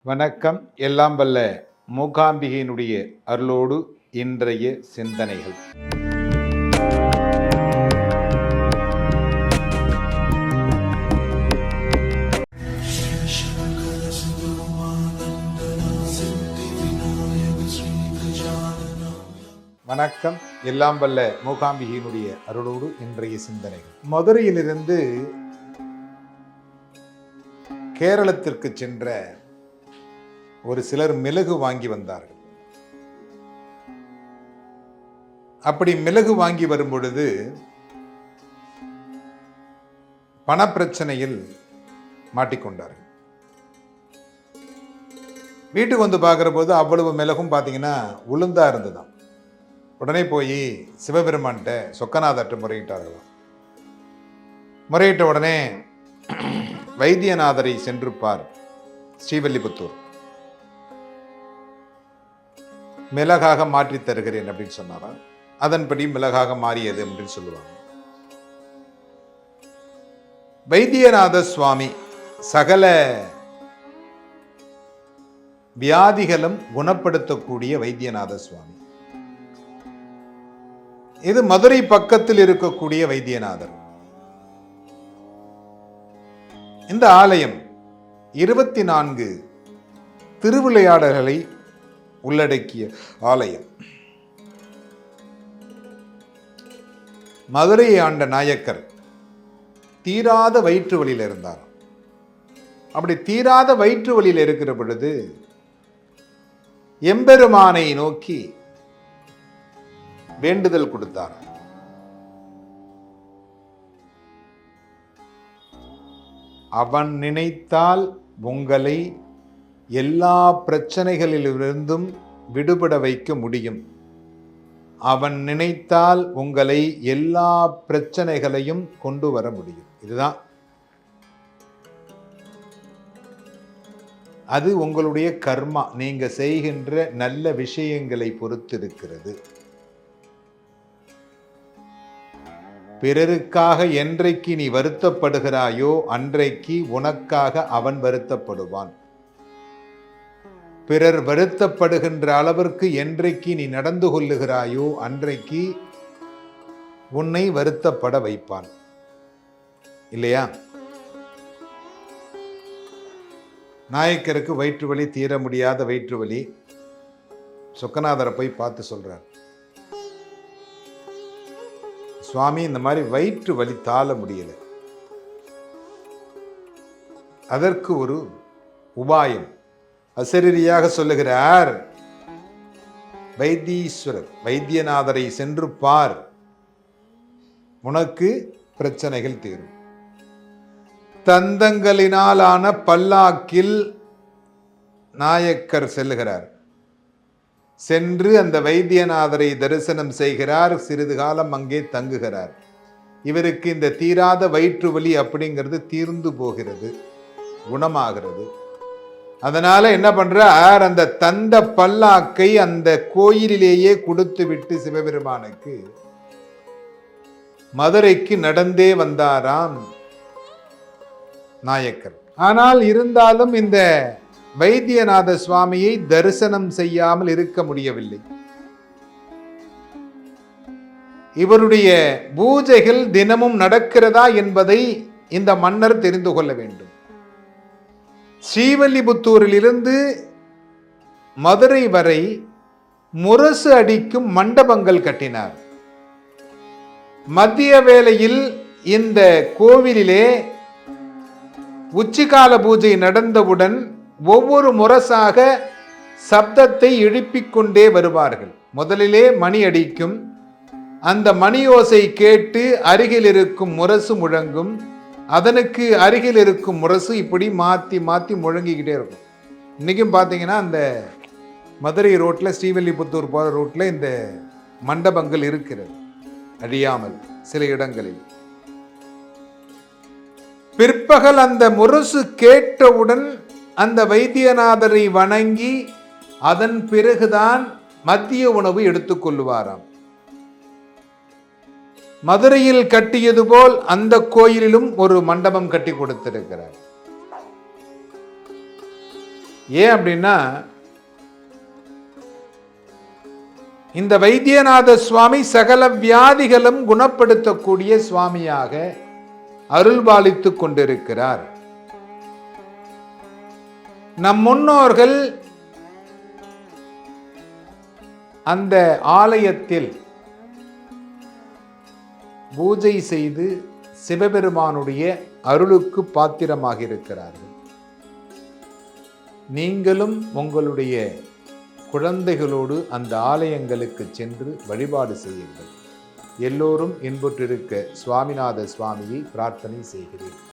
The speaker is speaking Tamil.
வணக்கம். எல்லாம் வல்ல மூகாம்பிகையினுடைய அருளோடு இன்றைய சிந்தனைகள். வணக்கம். எல்லாம் வல்ல மூகாம்பிகையினுடைய அருளோடு இன்றைய சிந்தனைகள். மதுரையிலிருந்து கேரளத்திற்கு சென்ற ஒரு சிலர் மிளகு வாங்கி வந்தார்கள். அப்படி மிளகு வாங்கி வரும் பொழுது பணப்பிரச்சனையில் மாட்டிக்கொண்டார்கள். வீட்டுக்கு வந்து பார்க்கிற போது அவ்வளவு மிளகும் பார்த்தீங்கன்னா உளுந்தா இருந்துதான். உடனே போய் சிவபெருமான்கிட்ட சொக்கநாதர்கிட்ட முறையிட்டார்களாம். முறையிட்ட உடனே வைத்தியநாதரை சென்று பார், ஸ்ரீவல்லிபுத்தூர், மிளகாக மாற்றி தருகிறேன் அப்படின்னு சொன்னாரா. அதன்படி மிளகாக மாறியது அப்படின்னு சொல்லுவாங்க. வைத்தியநாத சுவாமி சகல வியாதிகளும் குணப்படுத்தக்கூடிய வைத்தியநாத சுவாமி. இது மதுரை பக்கத்தில் இருக்கக்கூடிய வைத்தியநாதர். இந்த ஆலயம் 24 திருவிளையாடல்களை உள்ளடக்கிய ஆலயம். மதுரையை ஆண்ட நாயக்கர் தீராத வயிற்று வலியில் இருந்தார். அப்படி தீராத வயிற்று வலியில் இருக்கிற பொழுது எம்பெருமானை நோக்கி வேண்டுதல் கொடுத்தார். அவன் நினைத்தால் உங்களை எல்லா பிரச்சனைகளிலிருந்தும் விடுபட வைக்க முடியும். அவன் நினைத்தால் உங்களை எல்லா பிரச்சனைகளையும் கொண்டு வர முடியும். இதுதான். அது உங்களுடைய கர்மா, நீங்க செய்கின்ற நல்ல விஷயங்களை பொறுத்து இருக்கிறது. பிறருக்காக என்றைக்கு நீ வருத்தப்படுகிறாயோ அன்றைக்கு உனக்காக அவன் வருத்தப்படுவான். பிறர் வருத்தப்படுகின்ற அளவிற்கு என்றைக்கு நீ நடந்து கொள்ளுகிறாயோ அன்றைக்கு உன்னை வருத்தப்பட வைப்பான். இல்லையா? நாயக்கருக்கு வயிற்று வலி, தீர முடியாத வயிற்று வலி. சொக்கநாதரை போய் பார்த்து சொல்றார், சுவாமி, இந்த மாதிரி வயிற்று வலி தாழ முடியல, அதற்கு ஒரு உபாயம். அசரீரியாக சொல்லுகிறார், வைத்தீஸ்வரர் வைத்தியநாதரை சென்று பார், உனக்கு பிரச்சனைகள் தீரும். தந்தங்களினாலான பல்லாக்கில் நாயக்கர் செல்லுகிறார். சென்று அந்த வைத்தியநாதரை தரிசனம் செய்கிறார். சிறிது காலம் அங்கே தங்குகிறார். இவருக்கு இந்த தீராத வயிற்று வலி அப்படிங்கிறது தீர்ந்து போகிறது, குணமாகிறது. அதனால என்ன பண்றார், அந்த தந்த பல்லாக்கை அந்த கோயிலிலேயே கொடுத்து விட்டு சிவபெருமானுக்கு மதுரைக்கு நடந்தே வந்தாராம் நாயக்கர். ஆனால் இருந்தாலும் இந்த வைத்தியநாத சுவாமியை தரிசனம் செய்யாமல் இருக்க முடியவில்லை. இவருடைய பூஜைகள் தினமும் நடக்கிறதா என்பதை இந்த மன்னர் தெரிந்து கொள்ள வேண்டும். ஸ்ரீவல்லிபுத்தூரில் இருந்து மதுரை வரை முரசு அடிக்கும் மண்டபங்கள் கட்டினார். மதிய வேளையில் இந்த கோவிலிலே உச்சிகால பூஜை நடந்தவுடன் ஒவ்வொரு முரசாக சப்தத்தை எழுப்பிக் கொண்டே வருவார்கள். முதலிலே மணி அடிக்கும். அந்த மணியோசை கேட்டு அருகில் இருக்கும் முரசு முழங்கும். அதனுக்கு அருகில் இருக்கும் முரசு இப்படி மாற்றி மாற்றி முழங்கிக்கிட்டே இருக்கும். இன்றைக்கும் பார்த்தீங்கன்னா அந்த மதுரை ரோட்டில், ஸ்ரீவல்லிபுத்தூர் போகிற ரோட்டில் இந்த மண்டபங்கள் இருக்கிறது, அழியாமல் சில இடங்களில். பிற்பகல் அந்த முரசு கேட்டவுடன் அந்த வைத்தியநாதரை வணங்கி அதன் பிறகுதான் மதிய உணவு எடுத்துக்கொள்ளுவாராம். மதுரையில் கட்டியது போல் அந்த கோயிலிலும் ஒரு மண்டபம் கட்டி கொடுத்திருக்கிறார். ஏன் அப்படின்னா, இந்த வைத்தியநாத சுவாமி சகல வியாதிகளும் குணப்படுத்தக்கூடிய சுவாமியாக அருள்பாலித்துக் கொண்டிருக்கிறார். நம் முன்னோர்கள் அந்த ஆலயத்தில் பூஜை செய்து சிவபெருமானுடைய அருளுக்கு பாத்திரமாக இருக்கிறார்கள். நீங்களும் உங்களுடைய குழந்தைகளோடு அந்த ஆலயங்களுக்கு சென்று வழிபாடு செய்யுங்கள். எல்லோரும் இன்புற்றிருக்க சுவாமிநாத சுவாமியை பிரார்த்தனை செய்கிறேன்.